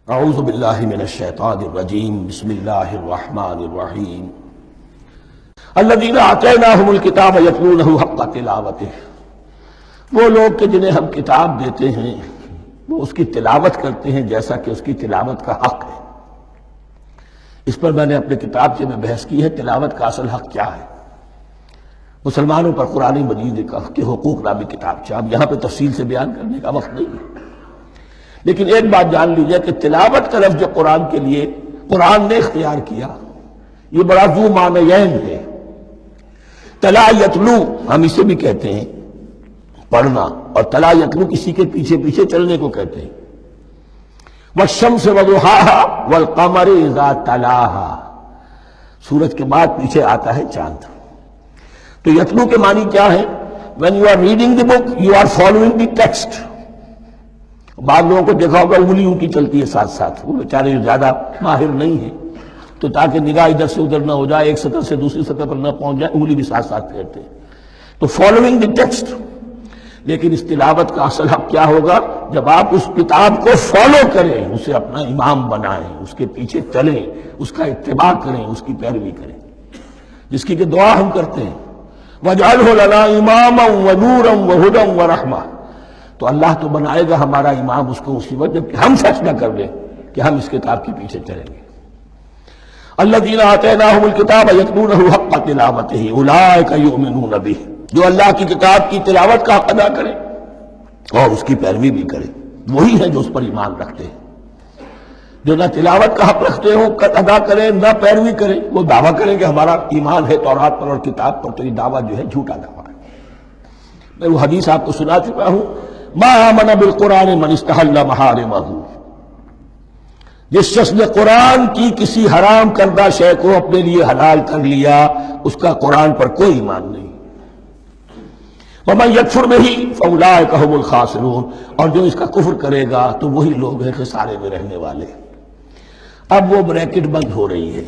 اعوذ باللہ من الشیطان الرجیم بسم اللہ الرحمن الرحیم الذین آتیناہم الکتاب یتلونہ حق تلاوتہ، وہ لوگ کہ جنہیں ہم کتاب دیتے ہیں وہ اس کی تلاوت کرتے ہیں جیسا کہ اس کی تلاوت کا حق ہے۔ اس پر میں نے اپنے کتاب سے بحث کی ہے، تلاوت کا اصل حق کیا ہے۔ مسلمانوں پر قرآن مجید کے حقوق نامی کتاب سے اب یہاں پہ تفصیل سے بیان کرنے کا وقت نہیں ہے، لیکن ایک بات جان لیجئے کہ تلاوت کا لفظ جو قرآن کے لیے قرآن نے اختیار کیا یہ بڑا ذو معنیین ہے۔ تلا یتلو ہم اسے بھی کہتے ہیں پڑھنا، اور تلا یتلو کسی کے پیچھے پیچھے چلنے کو کہتے ہیں۔ والشمس وضحاها والقمر اذا تلاها، سورج کے بعد پیچھے آتا ہے چاند۔ تو یتلو کے معنی کیا ہے؟ when you are reading the book you are following the text۔ بعض لوگوں کو دیکھا ہوگا انگلی ان کی چلتی ہے ساتھ ساتھ، وہ بیچارے زیادہ ماہر نہیں ہیں تو تاکہ نگاہ ادھر سے ادھر نہ ہو جائے، ایک سطح سے دوسری سطح پر نہ پہنچ جائے، انگلی بھی ساتھ ساتھ پھیرتے ہیں، تو فالوئنگ دی ٹیکسٹ۔ لیکن اس تلاوت کا اصل حق کیا ہوگا؟ جب آپ اس کتاب کو فالو کریں، اسے اپنا امام بنائیں، اس کے پیچھے چلیں، اس کا اتباع کریں، اس کی پیروی کریں، جس کی کہ دعا ہم کرتے ہیں وَاجْعَلْهُ لَنَا إِمَامًا وَنُورًا وَهُدًى وَرَحْمَةً۔ تو اللہ تو بنائے گا ہمارا امام اس کو اسی وقت جب کہ ہم فیصلہ کر لیں کہ ہم اس کتاب کے پیچھے چلیں گے۔ الذین آتیناہم الکتاب یتلونہ حق تلاوتہ اولئک یؤمنون بہ، جو اللہ کی کتاب کی تلاوت کا حق ادا کریں اور اس کی پیروی بھی کریں، وہی ہیں جو اس پر ایمان رکھتے ہیں۔ جو نہ تلاوت کا حق رکھتے ہوں ادا کریں، نہ پیروی کریں، وہ دعویٰ کریں کہ ہمارا ایمان ہے تورات پر اور کتاب پر، تو یہ دعویٰ جو ہے جھوٹا دعویٰ ہے۔ میں وہ حدیث آپ کو سنا چکا ہوں، ما آمن بالقرآن من استحل محارمہ، جس شخص نے قرآن کی کسی حرام کردہ شے کو اپنے لیے حلال کر لیا، اس کا قرآن پر کوئی ایمان نہیں۔ ومن یکفر بہ فاولئک ھم الخاسرون، اور جو اس کا کفر کرے گا تو وہی لوگ ہیں خسارے میں رہنے والے۔ اب وہ بریکٹ بند ہو رہی ہے،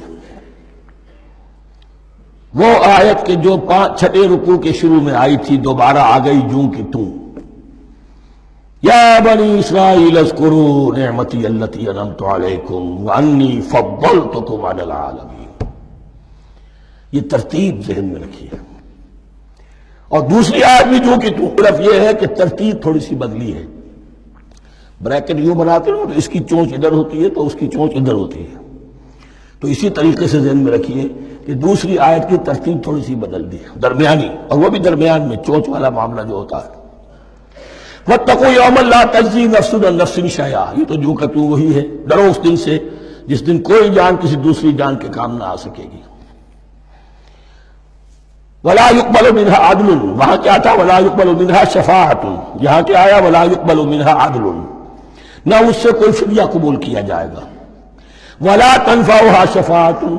وہ آیت کے جو چھٹے رکوع کے شروع میں آئی تھی دوبارہ آ گئی جوں کی توں۔ یا بنی اسرائیل اذکروا نعمتی التی انعمت علیکم وانی فضلتکم علی العالمین۔ یہ ترتیب ذہن میں رکھیے۔ اور دوسری آیت بھی جو کہ طرف یہ ہے کہ ترتیب تھوڑی سی بدلی ہے۔ بریکٹ یوں بناتے ہیں تو اس کی چونچ ادھر ہوتی ہے تو اس کی چونچ ادھر ہوتی ہے، تو اسی طریقے سے ذہن میں رکھیے کہ دوسری آیت کی ترتیب تھوڑی سی بدل دی ہے، درمیانی، اور وہ بھی درمیان میں چونچ والا معاملہ جو ہوتا ہے۔ وَاتَّقُوا يَوْمًا لَا تَجْزِي نَفْسٌ عَن نَفْسٍ شَيْئًا، یہ تو جو کہ تو وہی ہے، ڈرو اس دن سے جس دن کوئی جان کسی دوسری جان کے کام نہ آ سکے گی۔ وَلَا يُقْبَلُ مِنْهَا عَدْلٌ، وہاں کیا تھا وَلَا يُقْبَلُ مِنْهَا شَفَاعَةٌ، یہاں کیا آیا وَلَا يُقْبَلُ مِنْهَا عَدْلٌ، نہ اس سے کوئی فدیہ قبول کیا جائے گا۔ وَلَا تَنفَعُهَا شَفَاعَةٌ،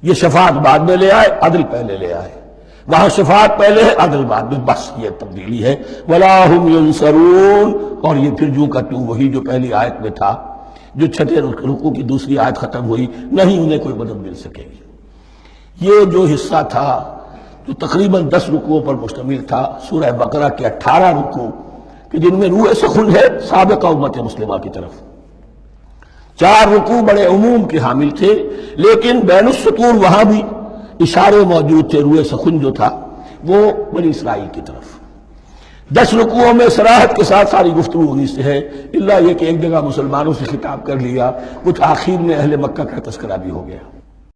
یہ شفاعت بعد میں لے آئے، عدل پہلے لے آئے، وہاں شفاعت پہلے ہے عدل بعد میں، بس یہ تبدیلی ہے۔ وَلَا هُمْ يُنصَرُونَ، اور یہ پھر جو کا تو وہی جو پہلی آیت میں تھا، جو چھٹے رکوع کی دوسری آیت ختم ہوئی، نہیں انہیں کوئی مدد مل سکے گی۔ یہ جو حصہ تھا جو تقریباً 10 رکوعوں پر مشتمل تھا، سورہ بقرہ کے 18 رکوع کہ جن میں روح سخن ہے سابقہ امت مسلمہ کی طرف، 4 رکوع بڑے عموم کے حامل تھے، لیکن بین السطور وہاں بھی اشارے موجود تھے، روح سخن جو تھا وہ بنی اسرائیل کی طرف۔ 10 رکوعوں میں صراحت کے ساتھ ساری گفتگو ہوئی سے ہے، الا یہ کہ ایک جگہ مسلمانوں سے خطاب کر لیا، کچھ آخر میں اہل مکہ کا تذکرہ بھی ہو گیا۔